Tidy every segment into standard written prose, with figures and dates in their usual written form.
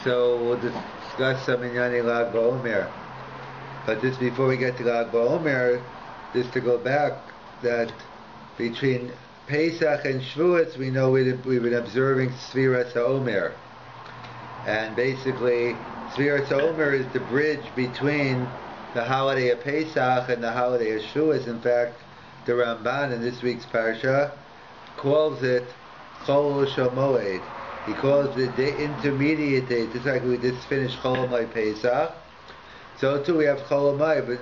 So we'll discuss some Inyani Lag Baomer. But just before we get to Lag Baomer, just to go back, that between Pesach and Shavuot, we know we've been observing Sfiras HaOmer. And basically, Sfiras HaOmer is the bridge between the holiday of Pesach and the holiday of Shavuot. In fact, the Ramban in this week's Parsha calls it Chol Shomoed. He calls it the intermediate day, just like we just finished Chol Hamoed Pesach. So too we have Chol Hamoed, but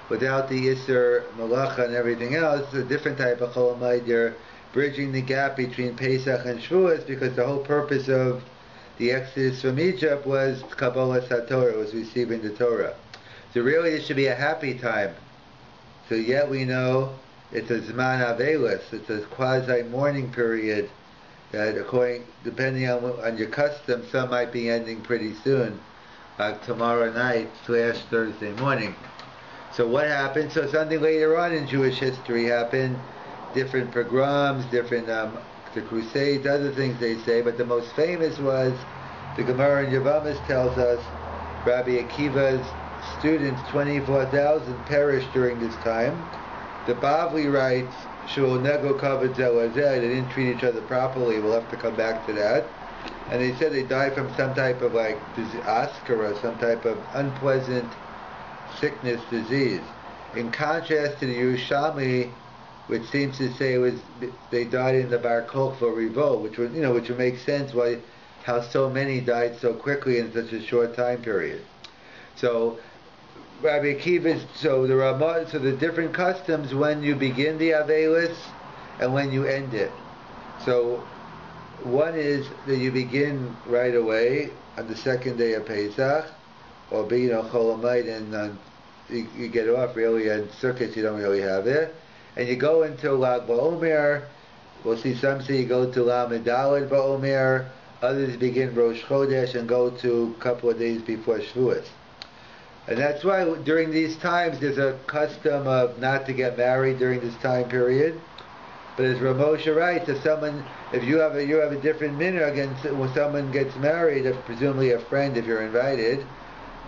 without the Isser Malacha and everything else, a different type of Chol Hamoed. You're bridging the gap between Pesach and Shavuot, because the whole purpose of the Exodus from Egypt was Kabbalah HaTorah, was receiving the Torah. So really it should be a happy time. So yet we know it's a Zman Avelis, it's a quasi-mourning period, that depending on your custom, some might be ending pretty soon, like tomorrow night / Thursday morning. So what happened? So something later on in Jewish history happened, different pogroms, different the Crusades, other things they say, but the most famous was, the Gemara in Yevamos tells us, Rabbi Akiva's students, 24,000 perished during this time. The Bavli writes, Shul Nego Kavod Zelazeh, they didn't treat each other properly. We'll have to come back to that. And they said they died from some type of askara, some type of unpleasant sickness, disease. In contrast to the Yerushalmi, which seems to say they died in the Bar Kokhba revolt, which would make sense how so many died so quickly in such a short time period. So Rabbi Akiva's, so the different customs when you begin the Avelis and when you end it. So one is that you begin right away on the second day of Pesach, or be Chol Hamoed, and you get off really, and Sukkot you don't really have it, and you go until Lag Baomer. We'll see some say you go to Lamed Daled Baomer, others begin Rosh Chodesh and go to a couple of days before Shavuot. And that's why during these times there's a custom of not to get married during this time period. But as Ramosha writes, if you have a different minhag, and when someone gets married, presumably a friend if you're invited,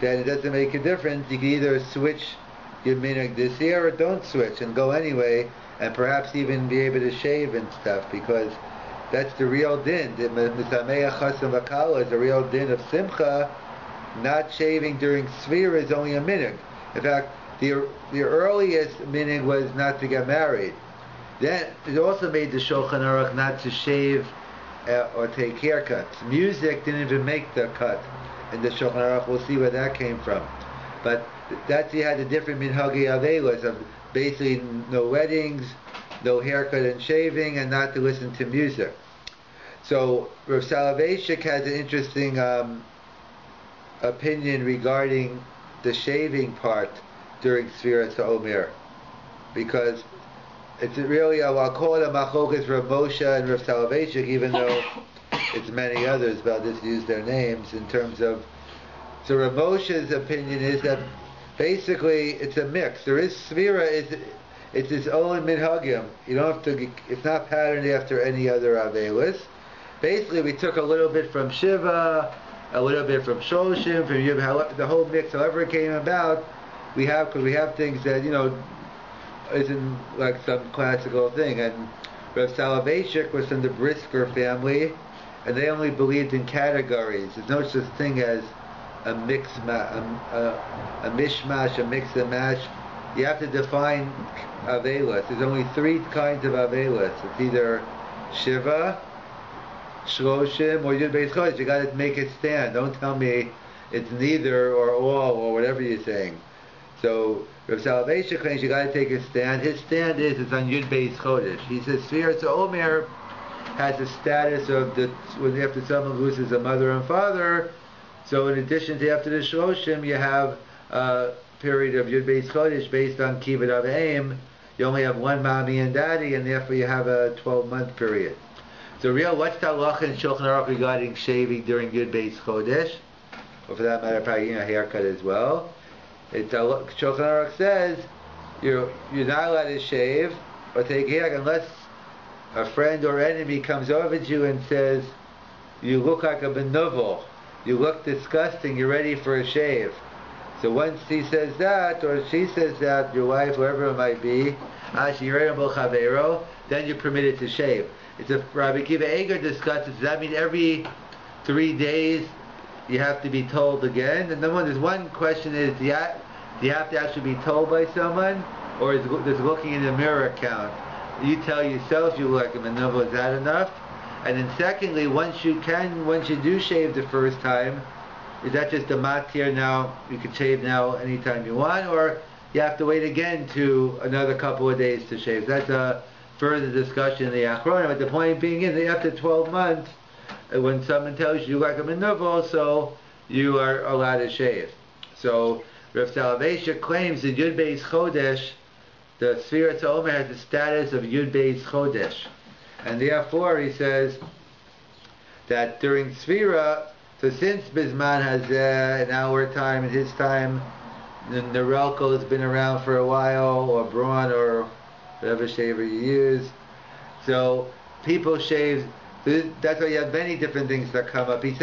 then it doesn't make a difference. You can either switch your minhag this year or don't switch and go anyway, and perhaps even be able to shave and stuff, because that's the real din. The Misameach Chasam V'Kala is the real din of Simcha. Not shaving during Sfira is only a minhag. In fact, the earliest minhag was not to get married. Then it also made the Shulchan Aruch not to shave or take haircuts. Music didn't even make the cut in the Shulchan Aruch. We'll see where that came from. But you had a different minhagi avelos of basically no weddings, no haircut and shaving, and not to listen to music. So Rav Soloveitchik has an interesting opinion regarding the shaving part during Sfiras HaOmer, because it's really, I'll call it a machlokas Rav Moshe and Rav Soloveitchik, even though it's many others, but I'll just use their names in terms of. So Rav Moshe's opinion is that basically it's a mix. There is Sfira, it's its own minhagim. You don't have to. It's not patterned after any other avelis. Basically, we took a little bit from Shiva, a little bit from Shoshim, from Yub, the whole mix, however it came about, because we have things that, isn't like some classical thing. And Rav Soloveitchik was from the Brisker family, and they only believed in categories. There's no such thing as a mishmash, a mix and match. You have to define avelis. There's only 3 kinds of avelis. It's either Shiva, Shloshim, or Yud Beis Chodesh. You got to make it stand. Don't tell me it's neither or all or whatever you're saying. So Rav Soloveitchik claims you got to take a stand. His stand is it's on Yud Beis Chodesh. He says Sfiras HaOmer has the status of when after someone loses a mother and father. So in addition to after the Shloshim, you have a period of Yud Beis Chodesh based on Kibbut Avim. You only have one mommy and daddy, and therefore you have a 12-month period. So what's the halacha in Shulchan Aruch regarding shaving during Yud Beis Chodesh? Or for that matter, probably a haircut as well. Shulchan Aruch says you're not allowed to shave or take hair unless a friend or enemy comes over to you and says, you look like a benuvel. you look disgusting, you're ready for a shave. So once he says that, or she says that, your wife, whoever it might be, then you're permitted to shave. It's a Rabbi Kiva Eger discusses, does that mean every 3 days you have to be told again? And then there's one question is, do you have to actually be told by someone? Or does looking in the mirror count? You tell yourself you look like a maneuver, is that enough? And then secondly, once you do shave the first time, is that just a matir now? You can shave now anytime you want, or you have to wait again to another couple of days to shave? That's a further discussion in the Achrona. But the point being is that after 12 months, when someone tells you like a menuvo, so you are allowed to shave. So Rav Selevan claims that Yud Beis Chodesh, the Sfirat Omer has the status of Yud Beis Chodesh, and therefore he says that during Sfira, so since Bisman has in our time, in his time, the Norelco has been around for a while, or Braun, or whatever shaver you use, so people shave. That's why you have many different things that come up. He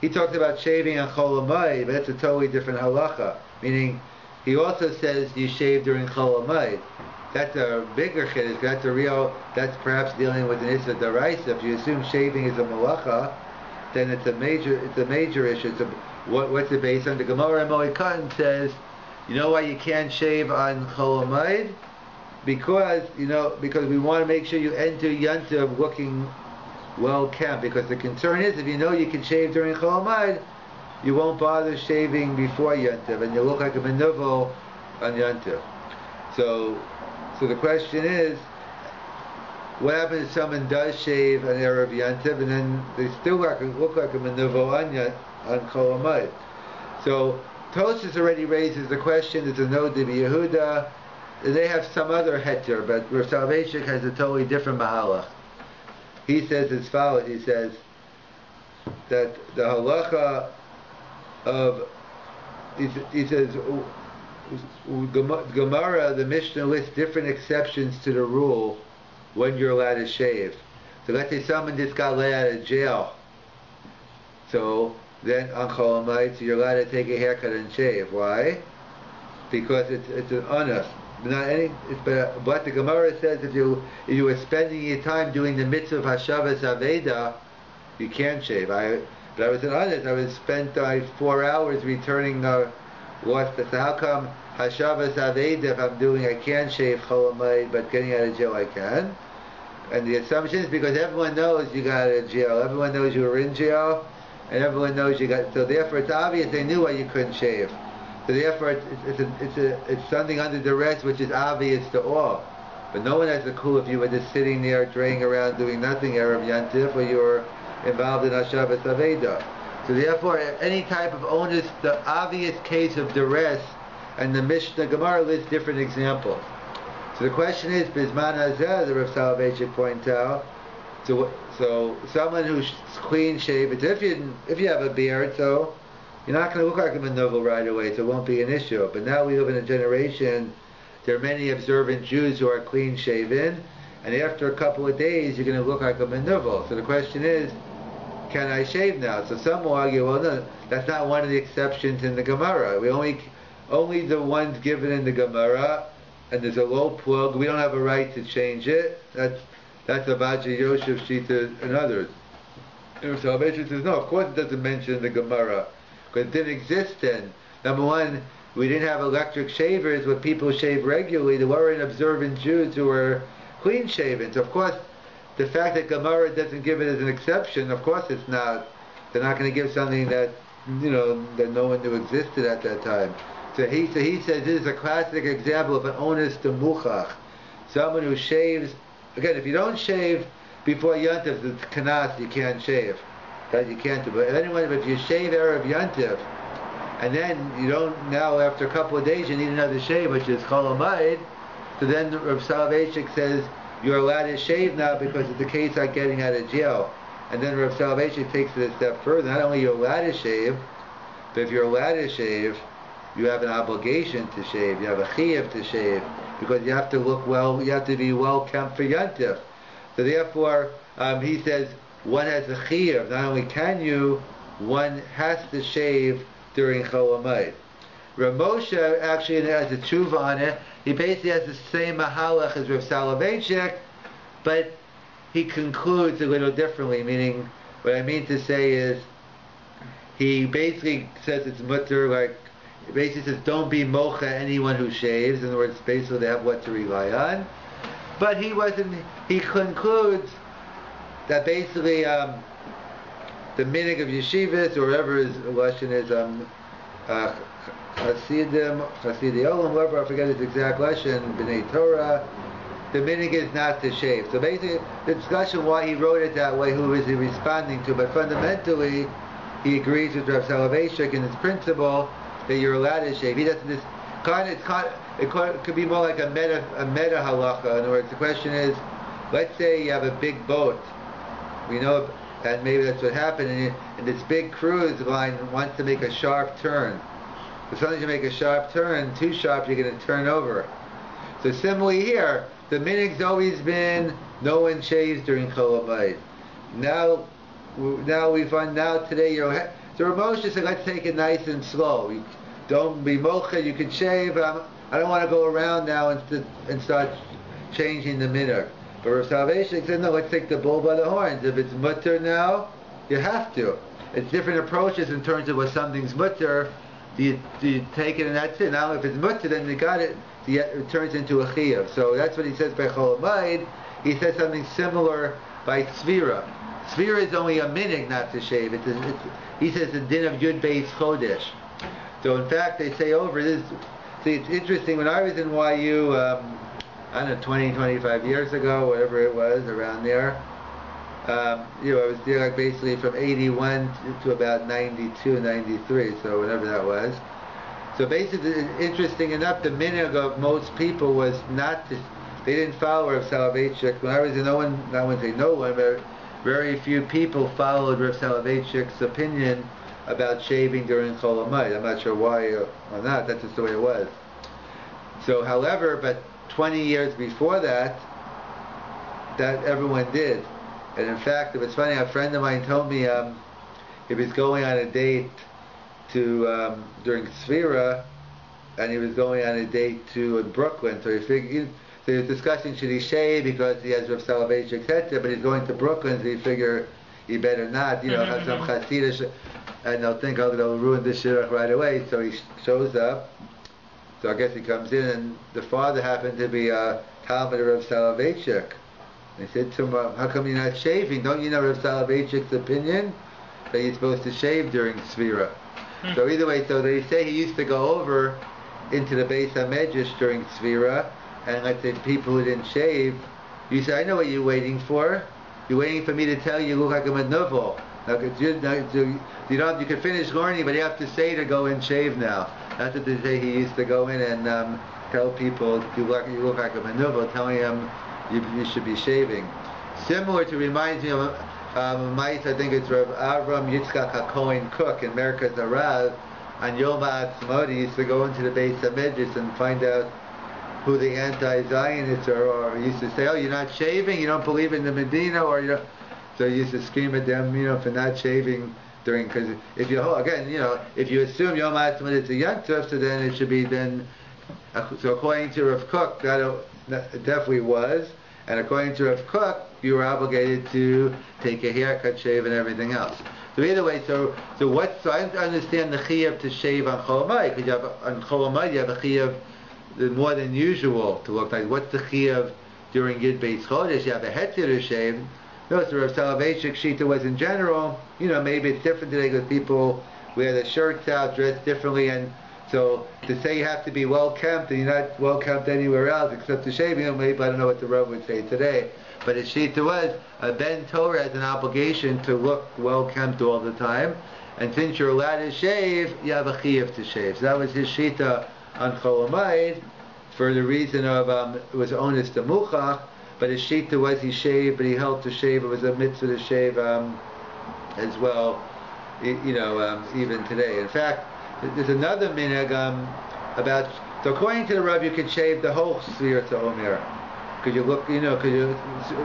talks about shaving on Chol Hamoed, but that's a totally different halacha. Meaning, he also says you shave during Chol Hamoed. That's a bigger chiddush. That's perhaps dealing with an issa daraisa. If you assume shaving is a malacha, then it's a major issue. What's it based on? The Gemara in Moed Katan says, you know why you can't shave on Chol Hamoed? Because we want to make sure you enter Yantav looking well kept. Because the concern is, if you know you can shave during Chol Hamoed, you won't bother shaving before Yantav, and you look like a menuvo on Yantav. So the question is, what happens if someone does shave an Erev Yantav, and then they still look like a menuvo on Chol Hamoed? So Tosfos already raises the question. There's a note of Yehuda. They have some other heter, but Rav Selevan has a totally different mahalach. He says as follows. He says that the halacha of, he says, Gemara, the Mishnah lists different exceptions to the rule when you're allowed to shave. So let's say someone just got let out of jail. So then on Chol Hamoed, so you're allowed to take a haircut and shave. Why? Because it's an honest. But the Gemara says if you were spending your time doing the mitzvah of Hashavas Aveda, you can't shave. But I was honest. I was spent 4 hours returning lost. So how come Hashavas Aveda, if I'm doing, I can't shave Chol Hamoed, but getting out of jail I can? And the assumption is because everyone knows you got out of jail. Everyone knows you were in jail, and everyone knows you got. So therefore, it's obvious they knew why you couldn't shave. So therefore, it's something under duress which is obvious to all. But no one has a clue if you were just sitting there, draying around, doing nothing, Erev Yantif, or you were involved in Hashavas Aveda. So therefore, any type of onus, the obvious case of duress, and the Mishnah Gemara lists different examples. So the question is, Bisman Hazeh, the Rav Selevan points out, so someone who's clean shaven, if you have a beard, so you're not going to look like a menuvel right away, so it won't be an issue. But now we live in a generation, there are many observant Jews who are clean shaven, and after a couple of days you're going to look like a menuvel. So the question is, can I shave now? So some will argue, well, no, that's not one of the exceptions in the Gemara. We only the ones given in the Gemara, and there's a low plug. We don't have a right to change it. That's a Vaja Yosef Shita and others. And Salvation says no. Of course, it doesn't mention in the Gemara because it didn't exist then. Number one, we didn't have electric shavers where people shave regularly. There weren't observant Jews who were clean shaven. So of course, the fact that Gemara doesn't give it as an exception, of course it's not. They're not going to give something that that no one knew existed at that time. So he says this is a classic example of an onus to muchach. Someone who shaves, again, if you don't shave before Yantif, the kanas, you can't shave. That you can't do. But if you shave Erev Yantif, and then you don't, now after a couple of days you need another shave, which is Chol Hamoed, so then Rav Selevan says you're allowed to shave now because it's the case like getting out of jail. And then Rav Selevan takes it a step further. Not only are you allowed to shave, but if you're allowed to shave, you have an obligation to shave. You have a chiyuv to shave because you have to look well. You have to be well kept for Yantif. So therefore, he says one has a chiyuv. Not only can you one has to shave during Chol Hamoed. Rav Moshe actually has a tshuva on it. He basically has the same mahalach as Rav Soloveitchik, but he concludes a little differently, meaning, what I mean to say is, he basically says it's mutter, like, he basically says don't be mocha anyone who shaves. In other words, basically they have what to rely on. But he concludes that basically the minig of yeshivas, or whatever his lashon is, Chasidei Olam, whoever, I forget his exact lashon, B'nai Torah, the minig is not to shave. So basically, the discussion why he wrote it that way, who is he responding to, but fundamentally, he agrees with Rav Soloveitchik in his principle that you're allowed to shave. He doesn't it could be more like a meta halacha. In other words, the question is, let's say you have a big boat. We know, and maybe that's what happened, and this big cruise line wants to make a sharp turn. So sometimes you make a sharp turn, too sharp, you're going to turn over. So similarly here, the minhag's always been no one shaves during Chol Hamoed. Now we find today, so Rav Moshe said, let's take it nice and slow. You don't be mocha, you can shave. I don't want to go around now and start changing the minhag. But Rav Soloveitchik said, no, let's take the bull by the horns. If it's mutter now, you have to. It's different approaches in terms of what something's mutter. Do you take it and that's it? Now if it's mutter, then you got it. It turns into a chiyuv. So that's what he says by Chol Hamoed. He says something similar by Tzvira. Tzvira is only a minhag not to shave. He says the din of Yud Beis Chodesh. So in fact, they say over this. See, it's interesting. When I was in YU, I don't know, 20, 25 years ago, whatever it was, around there. I was there like basically from 81 to about 92, 93. So whatever that was. So basically, interesting enough, the minhag of most people was not to. They didn't follow Rav Soloveitchik. When I was in, I wouldn't say no one, but very few people followed Rav Soloveitchik's opinion about shaving during Chol Hamoed. I'm not sure why or not. That's just the way it was. So, however, but 20 years before that everyone did. And in fact, it was funny. A friend of mine told me he was going on a date to during Sfira, and he was going on a date to Brooklyn. So he figured. So he was discussing should he shave because he has Rav Soloveitchik's heter, but he's going to Brooklyn, so he figure he better not, have some chasidish, and they'll think, they'll ruin the shidduch right away. So he shows up. So I guess he comes in, and the father happened to be a Talmud of Rav Soloveitchik. They said to him, how come you're not shaving? Don't you know Rav Soloveitchik's opinion that you're supposed to shave during Sfira? So either way, so they say he used to go over into the Beis HaMedrash during Sfira, and let's say people who didn't shave, you say, I know what you're waiting for. You're waiting for me to tell you look like a menuvel. You can finish learning, but you have to say to go and shave now. That's what they say he used to go in and tell people you look like a menuvel, telling them you should be shaving. Similar to, reminds me of mice, I think it's Rav Avram Yitzchak HaKohen Cook in Merkaz Arav. On Yom HaAtzmaut, he used to go into the Beis HaMedrash and find out who the anti-Zionists are, or he used to say, you're not shaving, you don't believe in the Medina, or you don't. So he used to scream at them, for not shaving during, because if you, if you assume Yom HaAtzmaut is a Yontif, so then it should be so according to Rav Cook, that definitely was, and according to Rav Cook, you were obligated to take a haircut, shave, and everything else. So either way, so I understand the chiyuv to shave on Chol Hamoed, because on Chol Hamoed you have a chiyuv more than usual to look like. What's the chiyuv during Yud Beis Chodesh? You have a heter to shave. No, so Rav Soloveitchik shita was in general. Maybe it's different today because people wear the shirts out, dress differently, and so to say you have to be well kempt and you're not well kempt anywhere else except to shaving, maybe I don't know what the Rabbi would say today. But his shita was a Ben Torah has an obligation to look well kempt all the time, and since you're allowed to shave, you have a chiyuv to shave. So that was his shita on Chol Hamoed, for the reason of it was onus to muchach, but his shita was he shaved, but he held to shave. It was a mitzvah to shave as well, even today. In fact, there's another minhag about. So according to the Rabbi, you can shave the whole sphere to Omer, because you look, because you're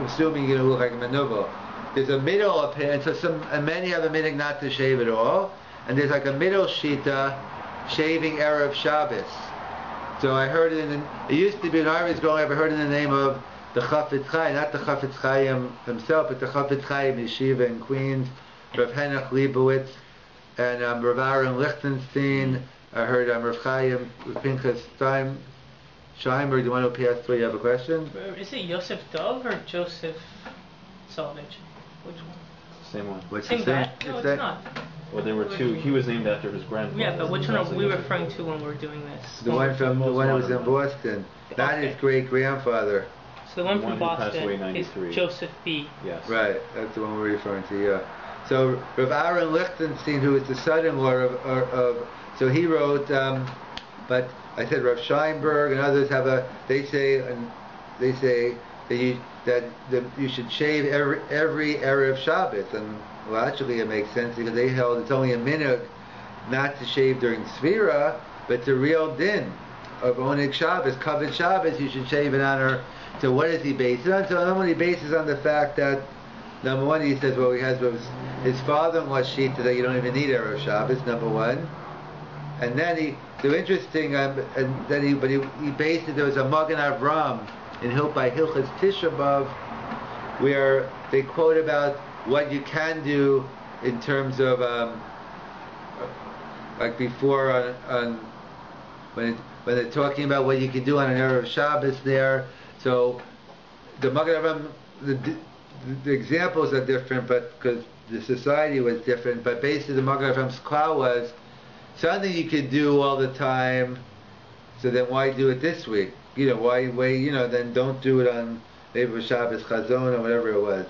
assuming you're going to look like a menuvel. there's a middle opinion, and many have a minhag not to shave at all, and there's like a middle shita, shaving Erev Shabbos. So I heard it it used to be when I was growing up, I heard it in the name of the Chafetz Chaim, not the Chafetz Chaim himself, but the Chafetz Chaim Yeshiva in Queens, Rav Henoch Leibowitz, and Rav Aaron Lichtenstein. I heard Rav Chaim Pinchas Scheimer. Do you want to pass through? You have a question? Is it Yosef Dov or Joseph Salovich? Which one? Same one. What's Same the guy? No, it's not. Well, there were two. He was named after his grandfather. Yeah, but which one are we referring to when we're doing this? The one who was in Boston. Not his great grandfather. So the one from who passed away Boston in is 93. Joseph B. Yes. Right, that's the one we're referring to, yeah. So Rav Aaron Lichtenstein, who is the son-in-law of so he wrote, but I said Rav Scheinberg and others they say that you should shave every Erev Shabbos, and logically it makes sense because they held it's only a minhag not to shave during Sfira, but it's a real din of Oneg Shabbos, covered Shabbos, you should shave in honor. So what does he base it on? So number one, he bases on the fact that number one, he says, well, he has his father-in-law's sheet that you don't even need Erev Shabbos, number one. And then he based it, there was a Magen Avram by Hilchas Tisha B'Av, where they quote about what you can do in terms of, like before when they're talking about what you can do on an Erev Shabbos there. So the Magen Avram, the examples are different, but because the society was different. But basically, the Magen Avram's klal was something you could do all the time. So then, why do it this week? Why wait? Then don't do it on maybe Shabbos Chazon or whatever it was.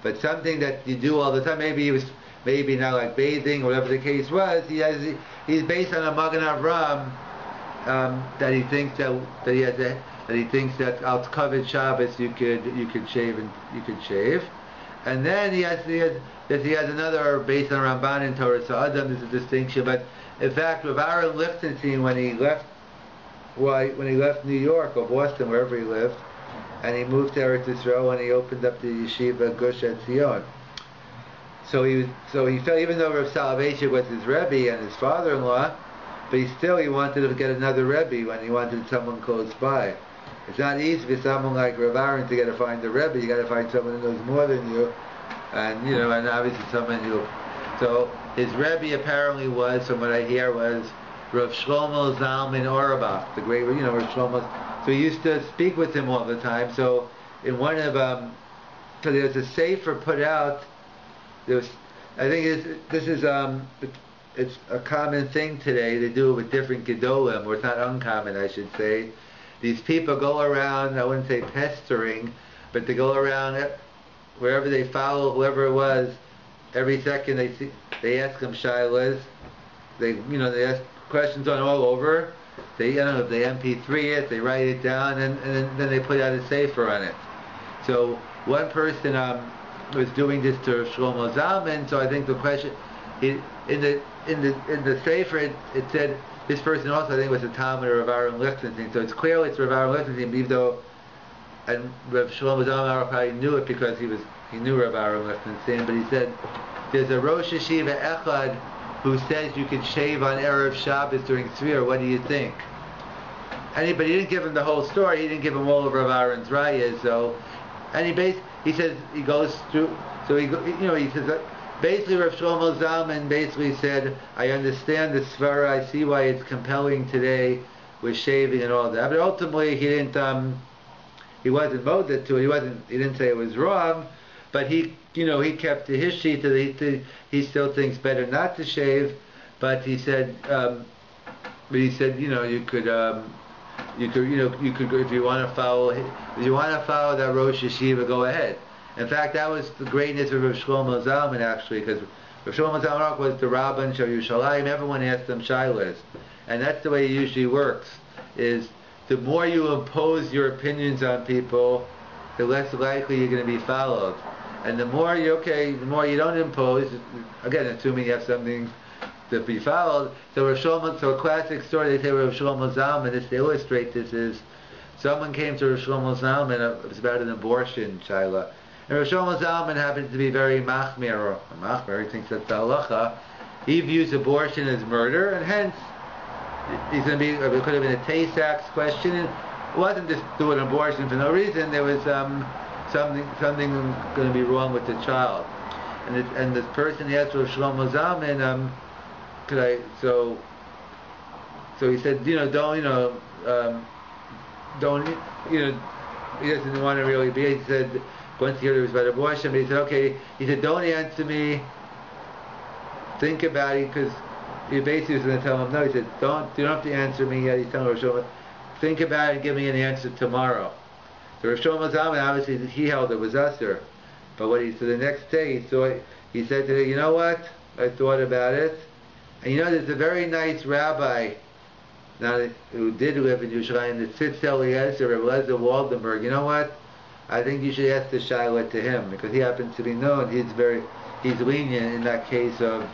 But something that you do all the time. Maybe not like bathing or whatever the case was. He's based on a Magen Avram that he thinks that he thinks that al covered Shabbos you could shave. And then he has another based on Ramban and Torah. So Adam is a distinction, but in fact, with Aaron Lichtenstein, when he left New York or Boston, wherever he lived, and he moved to Eretz Yisrael, and he opened up the yeshiva Gush Etzion. So he felt, even though Rav Soloveitchik was his Rebbe and his father-in-law, but he wanted to get another Rebbe when he wanted someone close by. It's not easy for someone like Rav Aaron to find a Rebbe. You got to find someone who knows more than you, and obviously someone who. So his Rebbe apparently was, from what I hear, was Rav Shlomo Zalman Auerbach, the great, Rav Shlomo. So he used to speak with him all the time. So in one of so there's a sefer put out. I think it's a common thing today to do it with different gedolim, or it's not uncommon, I should say. These people go around, I wouldn't say pestering, but they go around wherever they follow whoever it was. Every second they ask them shilas. They ask questions on all over. They if they MP3 it, they write it down, and then they put out a sefer on it. So one person was doing this to Shlomo Zalman. So I think the question in the sefer it said. This person also, I think, was a Talmud of Rav Aaron Lichtenstein. So it's clear it's Rav Aaron Lichtenstein, even though, and Rav Shlomo Zalman probably knew it because he knew Rav Aaron Lichtenstein. But he said there's a Rosh Yeshiva Echad who says you can shave on Erev Shabbos during Tzvir. What do you think? But he didn't give him the whole story. He didn't give him all of Rav Aaron's rayas. So, and he says he goes through. So he says. Basically, Rav Shlomo Zalman basically said, I understand the svara, I see why it's compelling today with shaving and all that. But ultimately, he wasn't molded to it. He didn't say it was wrong, but he kept to his sheet that he still thinks better not to shave. But he said, you could if you want to follow that Rosh Yeshiva, go ahead. In fact, that was the greatness of Rav Shlomo Zalman, actually, because Rav Shlomo Zalman was the Rabban Shal Yerushalayim. Everyone asked him shilas, and that's the way it usually works. Is the more you impose your opinions on people, the less likely you're going to be followed, and the more you don't impose. Again, assuming you have something to be followed. So a classic story they say Rav Shlomo Zalman. This to illustrate this is, someone came to Rav Shlomo Zalman. It was about an abortion, Shaila. And Rosh Shlomo Zalman happens to be very machmir, he thinks that's the halacha. He views abortion as murder, and hence he's going to be. It could have been a Tay-Sachs question. It wasn't just do an abortion for no reason. There was something going to be wrong with the child, and this person asked Rosh Shlomo Zalman, could I? So he said, don't he doesn't want to really be. He said once he heard it was about abortion, but he said okay. He said don't answer me. Think about it, because he basically was going to tell him no. He said you don't have to answer me yet. He's telling Rosh Shlomo, think about it and give me an answer tomorrow. So Rosh Shlomo Zalman, obviously he held it was usher, but so the next day he said to her, you know what? I thought about it, and there's a very nice rabbi who did live in Yerushalayim, the Tzitz Eliezer, Rabbi Eliezer Waldenberg. You know what? I think you should ask the Shaila to him, because he happens to be known. He's lenient in that case of.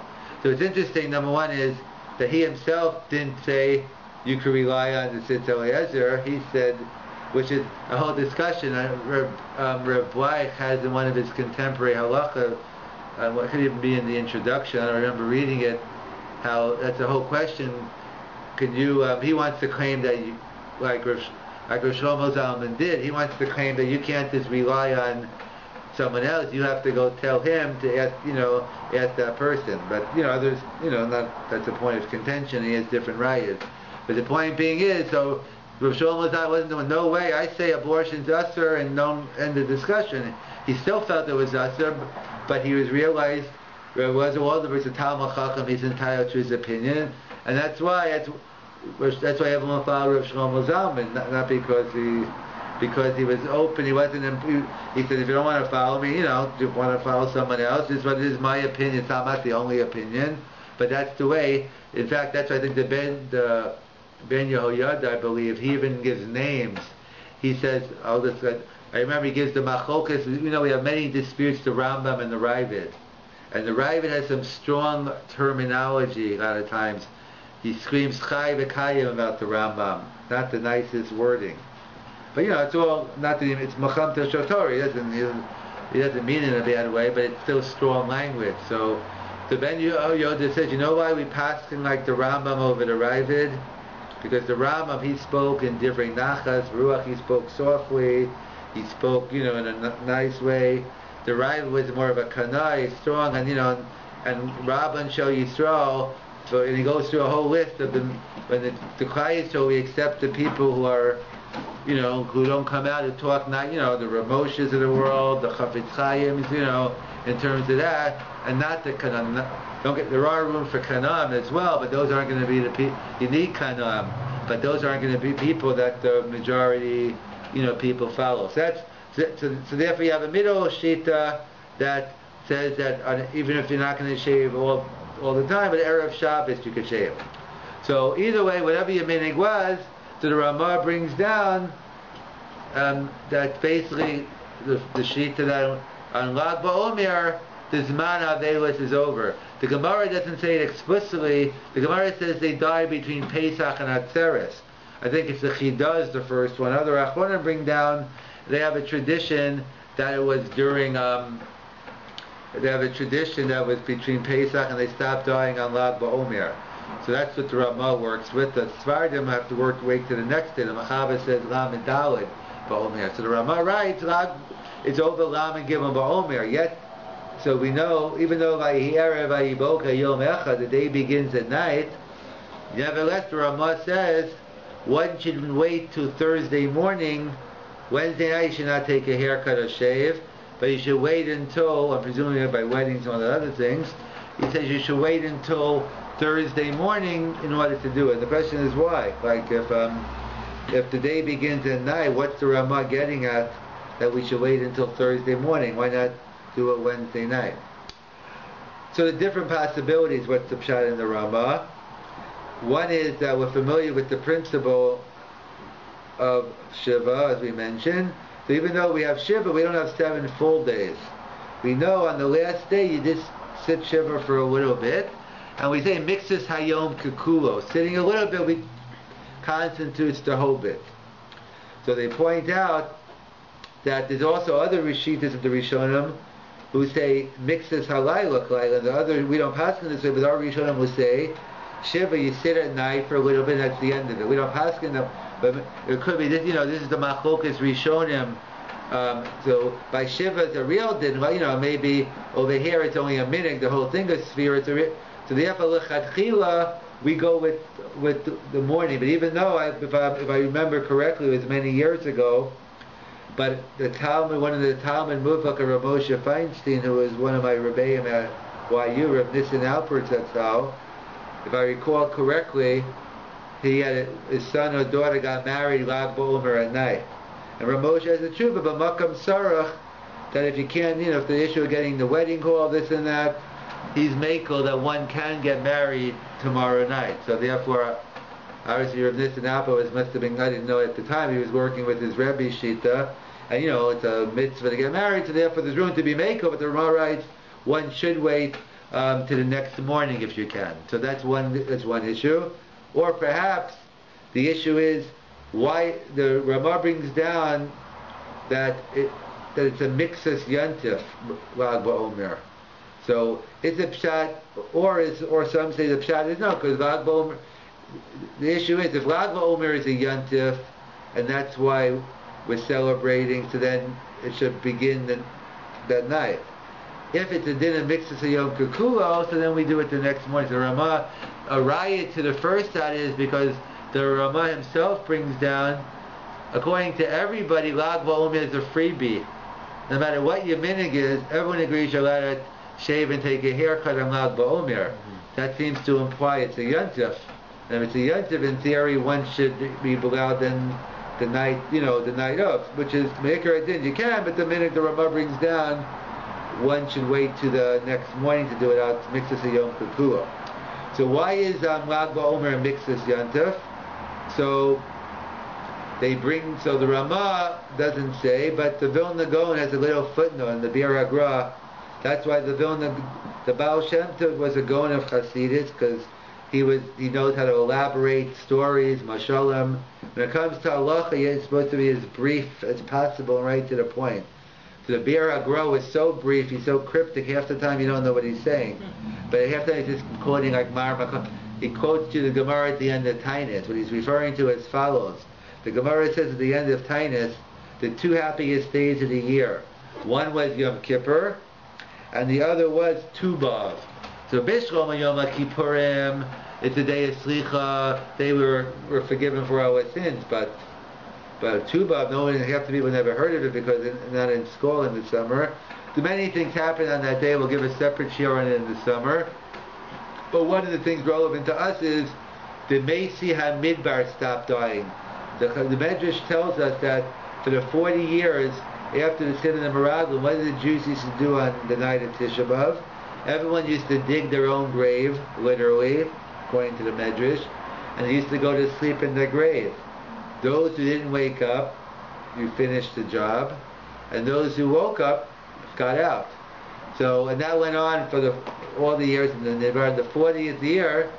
So it's interesting. Number one is that he himself didn't say you could rely on the Tzitz Eliezer. He said, which is a whole discussion. Reb Bleich has in one of his contemporary halacha. What could even be in the introduction? I don't remember reading it. How that's a whole question. Can you? He wants to claim that you, like Rosh Shlomo Zalman did. He wants to claim that you can't just rely on someone else. You have to go tell him to ask that person. But others, not that's a point of contention. He has different rights. But the point being is, so Rosh Shlomo Zalman wasn't doing no way. I say abortion's usher and don't end the discussion. He still felt it was usher, but he was realized there was a Talmud Chacham. He's entitled to his opinion. And that's why everyone followed Rav Shlomo Zalman, not because he was open. He wasn't. He said, if you don't want to follow me, you want to follow someone else. This is my opinion. It's not the only opinion, but that's the way. In fact, that's why I think the Ben Yehoyada, I believe, he even gives names. He says, I remember he gives the Machokas. We have many disputes, the Rambam and the Ravid, and the Ravid has some strong terminology a lot of times. He screams Chai v'Kayim about the Rambam, not the nicest wording. But it's all not that it's Macham Teshotori. He doesn't mean it in a bad way, but it's still strong language. So the Ben Yehoyada says, you know why we paskin like the Rambam over the Ravid? Because the Rambam, he spoke in different nachas, ruach, he spoke softly, he spoke in a nice way. The Ravid was more of a kanai, strong, and Rabban Shel Yisrael. So, and he goes through a whole list of them. When the Klal Yisrael, we accept the people who are, who don't come out and talk, not, the Ramoshes of the world, the Chafetz Chaims, in terms of that, and not the Kanam. There are room for Kanam as well, but those aren't going to be the people. You need Kanam, but those aren't going to be people that the majority, people follow. So therefore you have a middle shita that says that even if you're not going to shave all the time, but Erev Shabbos you could shave. So either way, whatever your meaning was, so the Ramah brings down that basically the shita that on Lag Baomer, the Zman Avelis is over. The Gemara doesn't say it explicitly. The Gemara says they die between Pesach and Atzeres. I think it's the Chidah, the first one. Other Achronim bring down, they have a tradition that it was during they have a tradition that was between Pesach and they stopped dying on Lag Baomer. So that's what the Ramah works with. The Svardim have to wait to the next day. The Machaba says Lam and Daled Baomer. So the Ramah writes it's over Lam and Gimel Baomer. Yet, so we know, even though Vayi'erev Vayiboka Yom Echad, the day begins at night, nevertheless the Ramah says one should wait till Thursday morning. Wednesday night you should not take a haircut or shave. But you should wait until, I'm presuming by weddings and all the other things, he says you should wait until Thursday morning in order to do it. The question is why? Like if the day begins at night, what's the Ramah getting at that we should wait until Thursday morning? Why not do it Wednesday night? So the different possibilities, what's the pshat in the Ramah? One is that we're familiar with the principle of Shiva, as we mentioned. So even though we have Shiva, we don't have 7 full days. We know on the last day you just sit Shiva for a little bit, and we say mixes hayom kikulo. Sitting a little bit, we constitutes the whole bit. So they point out that there's also other Rishitas of the Rishonim who say mixes halayla klayla. The other, we don't pass in this way, but our Rishonim will say Shiva, you sit at night for a little bit, and that's the end of it. We don't pass in them, but it could be this. This is the machlokas Rishonim. So by Shiva it's a real din. Well, maybe over here it's only a minute. The whole thing is sphere. So therefore lechatchila we go with the morning. But even though if I remember correctly, it was many years ago. But the Talmud, one of the Talmud Mufak of Rav Moshe Feinstein, who was one of my Rebbeim at YU, Rav Nissen Alpert Zatzal, if I recall correctly, he had his son or daughter got married Lag BaOmer at night. And Rav Moshe has a tshuva, but Makam Sarach, that if you can't, if the issue of getting the wedding hall, this and that, he's makel that one can get married tomorrow night. So therefore, obviously Rav Nissen Alpert must have been, I didn't know at the time, he was working with his Rebbe Shita, and it's a mitzvah to get married, so therefore there's room to be makel, but the Ramah writes one should wait to the next morning if you can. So that's one issue. Or perhaps the issue is why the Ramah brings down that it's a mixus yantif Lag BaOmer. So is it pshat, or some say the pshat is no, because Lag BaOmer. The issue is if Lag BaOmer is a yantif, and that's why we're celebrating, so then it should begin that night. If it's a din of mixus of Yom Kikulo, so then we do it the next morning. So Ramah, a riot to the first side is because the Ramah himself brings down, according to everybody, Lag BaOmer is a freebie. No matter what your minig is, everyone agrees you're allowed to shave and take a haircut on Lag BaOmer. That seems to imply it's a yontif. And if it's a yontif, in theory, one should be allowed then the night, the night of, which is Me'ikar Adin. You can, but the minute the Ramah brings down, one should wait to the next morning to do it out, mixus of Yom Kippur. So why is Lag BaOmer mixus yantif? So the Ramah doesn't say, but the Vilna Gaon has a little footnote in the Bir Agra. That's why the Baal Shem Tov was a Gaon of Hasidus, because he knows how to elaborate stories, mashalim. When it comes to halacha, it's supposed to be as brief as possible and right to the point. So the Bir Agra is so brief, he's so cryptic, half the time you don't know what he's saying. But half the time he's just quoting like Mar. He quotes you the Gemara at the end of Tainus. What he's referring to as follows. The Gemara says at the end of Tainus, the two happiest days of the year. One was Yom Kippur, and the other was Tu B'Av. So Bishlam Yom Kippurim, it's a day of Slicha. They were forgiven for our sins, but Tu B'Av, no one, half the people never heard of it because it's not in school in the summer. So many things happen on that day. We'll give a separate share on it in the summer. But one of the things relevant to us is the Mesi HaMidbar stopped dying. The Medrash tells us that for the 40 years after the Sin of the Meraglim, what did the Jews used to do on the night of Tisha B'Av? Everyone used to dig their own grave, literally, according to the Medrash, and they used to go to sleep in their grave. Those who didn't wake up, you finished the job, and those who woke up got out. So, and that went on for all the years, and then the 40th year,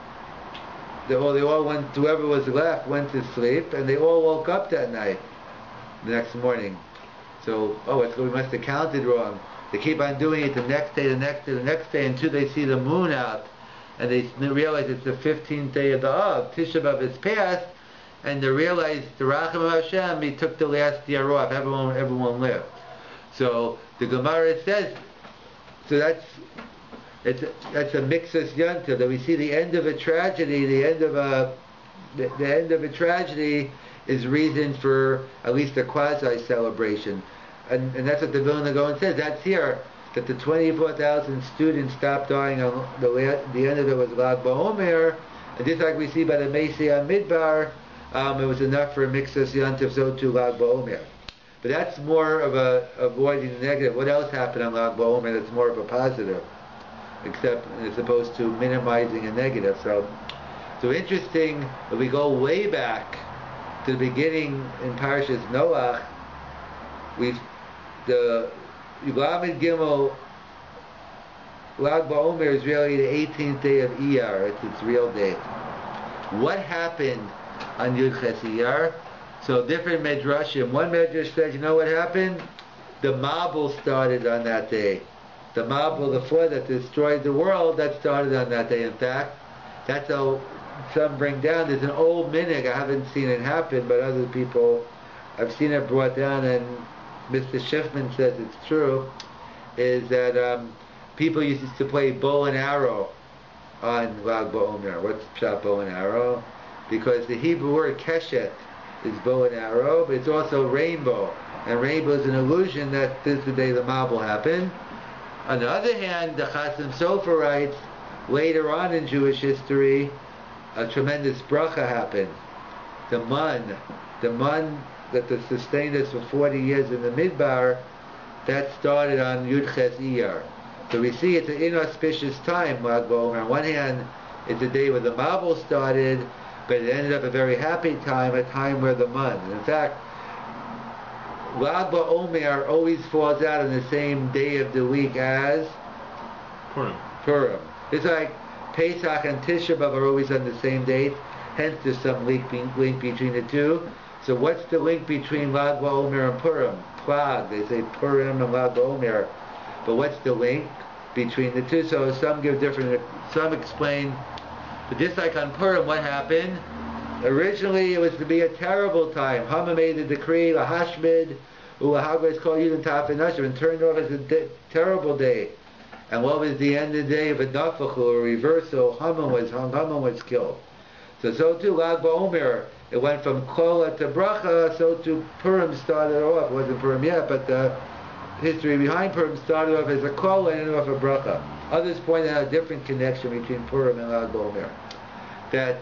they all went, whoever was left went to sleep, and they all woke up that night, the next morning. So, we must have counted wrong. They keep on doing it the next day, the next day, the next day, until they see the moon out, and they realize it's the 15th day of the Av. Tisha B'Av is past, and they realize the Racham of Hashem, he took the last year off. Everyone lived. So the Gemara says, so that's a mixus yontif, that we see the end of a tragedy. The end of a tragedy is reason for at least a quasi celebration. And that's what the Vilna Gaon says. That's here, that the 24,000 students stopped dying on the end of it was Lag BaOmer, and just like we see by the Mesi HaMidbar, it was enough for a mixus yantif, so too Lag BaOmer. But that's more of avoiding the negative. What else happened on Lag BaOmer that's more of a positive, except as opposed to minimizing a negative? So interesting, if we go way back to the beginning in Parashas Noach, the Yud Gimel, Lag BaOmer is really the 18th day of Iyar. It's its real date. What happened on Yud Ches Iyar? So different medrashim. One medrash says, you know what happened? the Mabul started on that day. The Mabul, the flood that destroyed the world, that started on that day. In fact, that's how some bring down. There's an old minig, I haven't seen it happen, but other people, I've seen it brought down, and Mr. Schiffman says it's true, is that people used to play bow and arrow on Lag Baomer. What's pshat bow and arrow? Because the Hebrew word keshet is bow and arrow, but it's also rainbow. And rainbow is an illusion that this is the day the Mabul happened. On the other hand, the Chasim Sofer writes, later on in Jewish history, a tremendous bracha happened. The man that sustained us for 40 years in the Midbar, that started on Yud Ches Iyar. So we see it's an inauspicious time, Lag Baomer. On one hand, it's a day where the Mabul started, but it ended up a very happy time, a time where the man. In fact, Lag Baomer always falls out on the same day of the week as Purim. It's like Pesach and Tisha B'Av are always on the same date, hence there's some link between the two. So what's the link between Lag Baomer and Purim? Plag, they say Purim and Lag Baomer. But what's the link between the two? So some give different, some explain, but just like on Purim, what happened? Originally it was to be a terrible time. Hama made the decree, Lahashmid, Ulahagos called Yudin Tafin Nashim, and turned off as a terrible day. And what was the end of the day of a Nafachu, a reversal? Haman was killed. So too, Lag Baomer, it went from Kola to Bracha, so too Purim started off. It wasn't Purim yet, but the history behind Purim started off as a Kola and ended off a Bracha. Others point out a different connection between Purim and Lag Baomer. That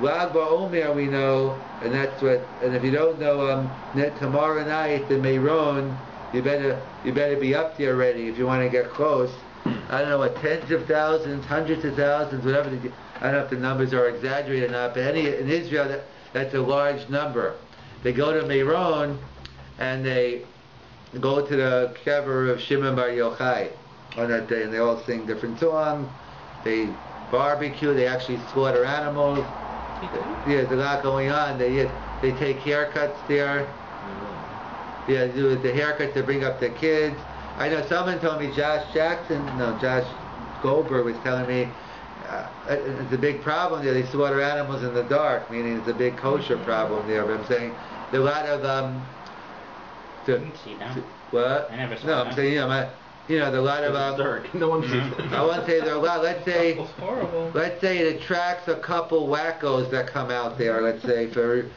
Lag Baomer we know, and that's what, and if you don't know, tomorrow night the Meiron, you better be up there already if you want to get close. I don't know what, tens of thousands, hundreds of thousands, whatever. I don't know if the numbers are exaggerated or not, but in Israel that's a large number. They go to Meiron and they go to the kever of Shimon Bar Yochai on that day, and they all sing different songs. They barbecue. They actually slaughter animals. Yeah, there's a lot going on. They take haircuts there. Yeah, do the haircut to bring up the kids. I know someone told me Josh Goldberg was telling me it's a big problem there. They slaughter animals in the dark, meaning it's a big kosher problem there. But I'm saying there are a lot of what? I never saw no, that. I'm saying there are a lot of dark. No one sees it. I won't say there are a lot. Let's say It's horrible. it attracts a couple wackos that come out there. Let's say for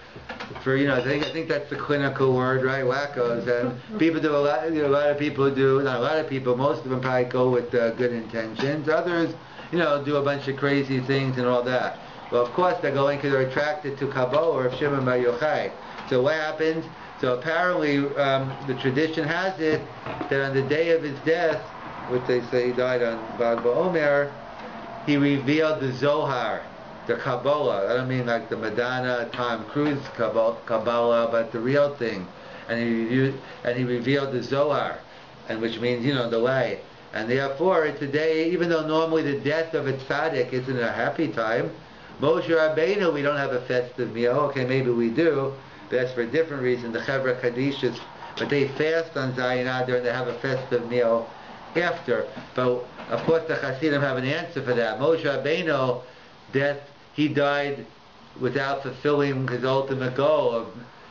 I think that's the clinical word, right? Wackos, and people do a lot. A lot of people do, not a lot of people. Most of them probably go with good intentions. Others, do a bunch of crazy things and all that. Well, of course they're going because they're attracted to Kabbalah of Shimon Bar Yochai. So what happens? So apparently the tradition has it that on the day of his death, which they say he died on Lag Baomer, he revealed the Zohar, the Kabbalah. I don't mean like the Madonna, Tom Cruise Kabbalah, but the real thing. And he revealed the Zohar, and which means the light. And therefore, it's a day, even though normally the death of a tzaddik isn't a happy time, Moshe Rabbeinu, we don't have a festive meal. Okay, maybe we do. That's for a different reason. The Chevra Kadishas, but they fast on Zayin Adar and they have a festive meal after. But of course the Hasidim have an answer for that. Moshe Rabbeinu, he died without fulfilling his ultimate goal of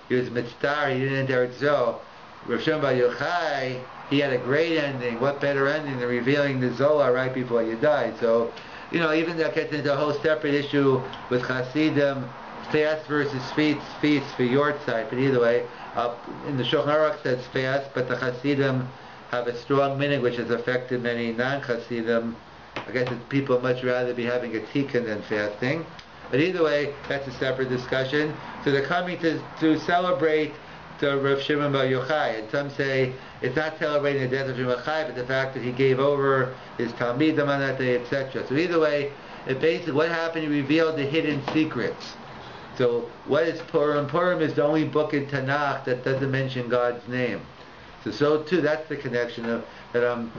he was mitzvah, he didn't enter it. So Rav Shimon Bar Yochai, he had a great ending. What better ending than revealing the Zohar right before you died? So even that gets into a whole separate issue with Hasidim. Fast versus feast for your side, but either way, in the Shulchan Aruch says fast, but the Hasidim have a strong minhag which has affected many non-Hasidim. I guess people much rather be having a tikkun than fasting. But either way, that's a separate discussion. So they're coming to celebrate the Rav Shimon Bar Yochai, and some say it's not celebrating the death of Shimon Bar Yochai, but the fact that he gave over his Talmidim on that day, etc. So either way, it basically what happened, he revealed the hidden secrets. So what is Purim? Purim is the only book in Tanakh that doesn't mention God's name. So too, that's the connection of that on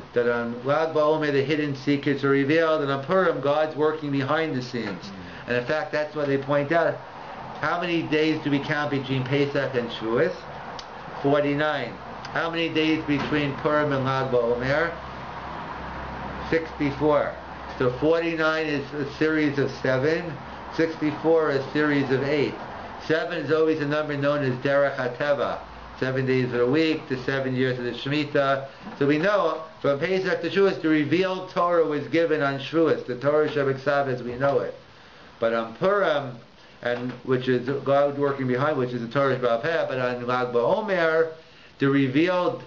Lag Baomer the hidden secrets are revealed, and on Purim God's working behind the scenes. And in fact, that's what they point out. How many days do we count between Pesach and Shavuos? 49. How many days between Purim and Lag BaOmer? 64. So 49 is a series of 7. 64 is a series of 8. 7 is always a number known as Derech HaTeva. 7 days of the week, the 7 years of the Shemitah. So we know from Pesach to Shavuos, the revealed Torah was given on Shavuos. The Torah Shabbat as we know it. But on Purim, and which is God working behind, which is the Torah Baal Peh, but on Lag BaOmer, the revealed,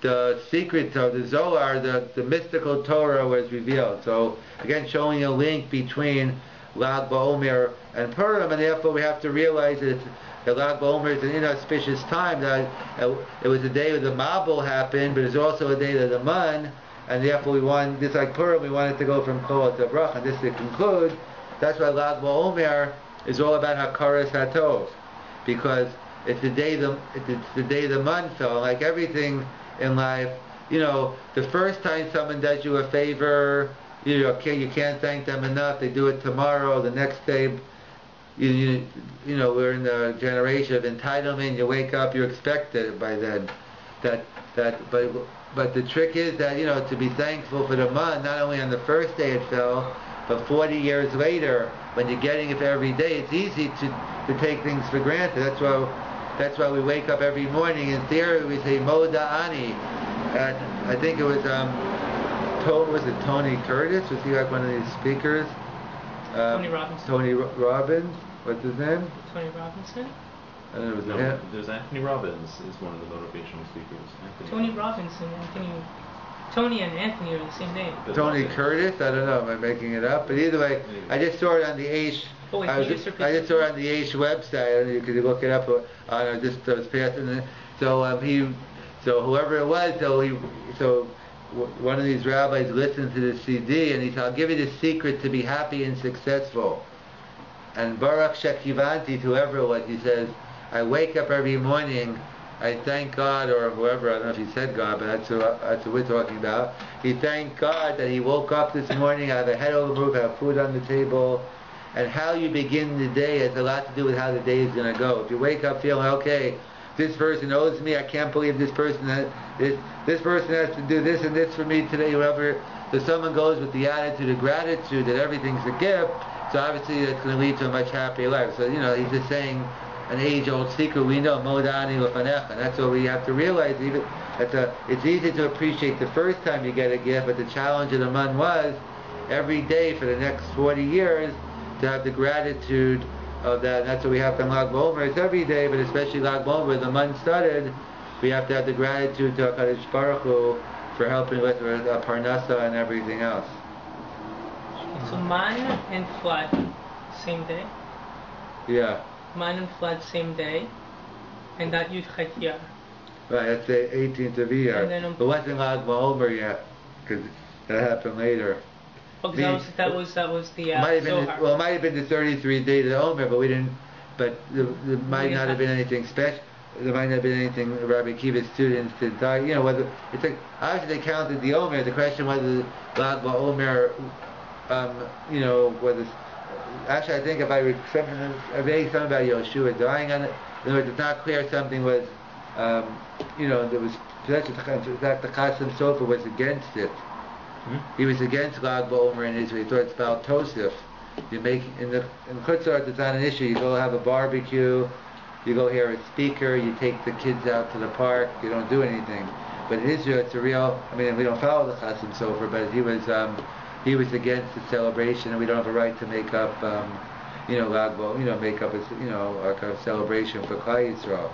the secret of the Zohar, the mystical Torah was revealed. So again, showing a link between Lag BaOmer and Purim, and therefore we have to realize that Lag BaOmer is an inauspicious time. That it was the day of the Mabul happened, but it's also a day of the Man, and therefore we want, just like Purim, we wanted to go from Kol to Brach, and just to conclude, that's why Lag BaOmer is all about Hakaras HaTov, because it's the day the Man fell. Like everything in life, the first time someone does you a favor, you can't thank them enough. They do it tomorrow. The next day, we're in the generation of entitlement. You wake up, you expect it by then. But the trick is that to be thankful for the Man, not only on the first day it fell, but 40 years later, when you're getting it every day, it's easy to take things for granted. That's why we wake up every morning. In theory, we say Moda Ani, and I think it was Tony Curtis? Was he like one of these speakers? Tony Robinson. Tony Robbins. What's his name? Tony Robinson. I don't know. Was there's Anthony Robbins is one of the motivational speakers. Tony Robinson, Tony and Anthony are the same name. Tony Curtis? I don't know. Am I making it up? But either way, I just saw it on the Aish. I just saw it on the Aish website. I don't know, you could look it up on just those passing. So whoever it was, one of these rabbis listened to the CD and he said, "I'll give you the secret to be happy and successful." And Baruch Shekivanti, whoever it was, he says, "I wake up every morning, I thank God," or whoever, I don't know if he said God, but that's what we're talking about. He thanked God that he woke up this morning, have a head over the roof, have food on the table. And how you begin the day has a lot to do with how the day is going to go. If you wake up feeling, okay, this person owes me, I can't believe this person this person has to do this and this for me today, whoever. So someone goes with the attitude of gratitude that everything's a gift, so obviously that's going to lead to a much happier life. So, he's just saying an age-old secret we know, Modani Lefanecha. And that's what we have to realize. It's easy to appreciate the first time you get a gift, but the challenge of the Man was every day for the next 40 years to have the gratitude of that. And that's what we have to Lag BaOmer. It's every day, but especially Lag BaOmer, where the Man started, we have to have the gratitude to HaKadosh Baruch Hu for helping with Parnasa and everything else. So Man and flood, same day? Yeah. Man and flood, same day, and that Yud Chet. Right, that's the 18th of Iyar. But wasn't Lag BaOmer yet, because that happened later. Okay, that was the Zohar. It might have been the 33 days of the Omer, but we didn't. But there might not have been anything special. There might not have been anything Rabbi Kiva's students did die. Whether it's like obviously they counted the Omer. The question whether Lag BaOmer, whether actually I think if I read something about Yoshua dying on it. In other words, it's not clear something was, there was that the Chassam Sofer was against it. He was against Lag BaOmer in Israel. He thought it's about Tosif. You make in Chutzar, it's not an issue. You go have a barbecue, you go hear a speaker, you take the kids out to the park. You don't do anything. But in Israel, it's a real. I mean, we don't follow the Chassam Sofer, but he was against the celebration, and we don't have a right to make up, Lag BaOmer, make up a celebration for Klal Yisrael.